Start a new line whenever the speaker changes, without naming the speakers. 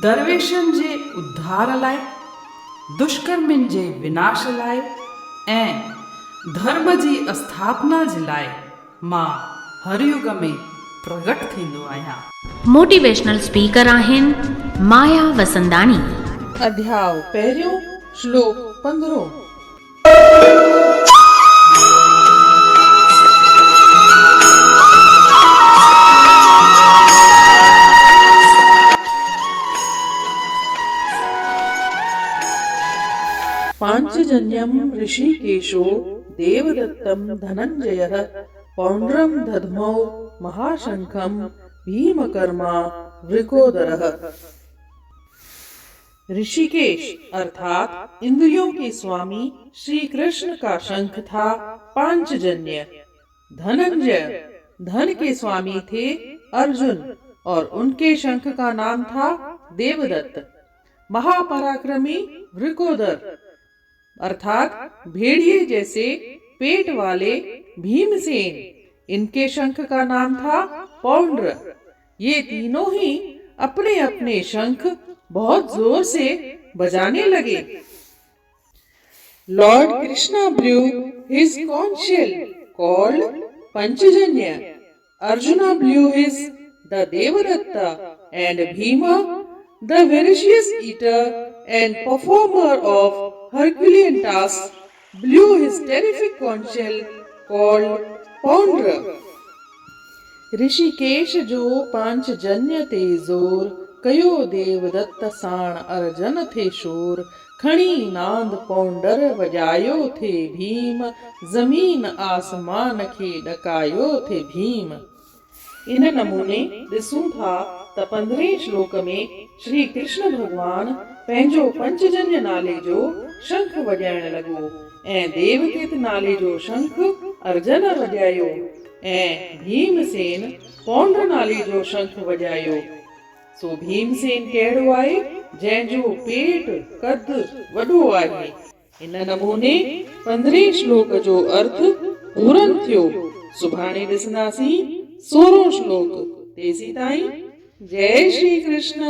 दरवेशनि जे उद्धार लाइ, दुष्कर्मियुनि जे विनाश लाइ ऐं धर्म जी स्थापना जे लाइ मां हर युग में प्रगट थींदो आहियां।
मोटिवेशनल स्पीकर आहिनि माया वसंदानी।
अध्याय पहिरियों, श्लोक 15। पांचजन्यम ऋषिकेशो देवदत्तम धनंजयः पौंड्रम दधमौ महाशंखम भीमकर्मा वृकोदरः। ऋषिकेश अर्थात इंद्रियों के स्वामी श्री कृष्ण का शंख था पांचजन्य। धनंजय धन के स्वामी थे अर्जुन और उनके शंख का नाम था देवदत्त। महापराक्रमी वृकोदर अर्थात भेड़िए जैसे पेट वाले भीमसेन, इनके शंख का नाम था पौंड्र। ये तीनों ही अपने अपने शंख बहुत जोर से बजाने लगे। Lord Krishna blew his conch shell called Panchajanya. Arjuna blew his the Devadatta, and Bhima, the voracious eater and performer of Herculean tasks, blew his terrific conch shell called Poundra. Rishikesh जो पांचजन्य ते जोर, कयो देवदत्त साण अर्जन थे शोर। खणी नांद पौंडर बजायो थे भीम, जमीन आसमान खे डकायो थे भीम। इन नमूने ॾिसूं था त 15 श्लोक में श्री कृष्ण भगवान पंहिंजो पंचजन्य नाले जो शंख वॼाइण लॻो ऐं देवकित नाले जो शंख अर्जन वॼायो ऐं भीमसेन पौंड्र नाले जो शंख वॼायो। सो भीमसेन कहिड़ो आहे जंहिंजो पेट कद वॾो आहे। इन नमूने 15 श्लोक जो अर्थ पूरन थियो। सुभाणे ॾिसंदासीं 16 श्लोक। तेसी ताईं जय श्री कृष्ण।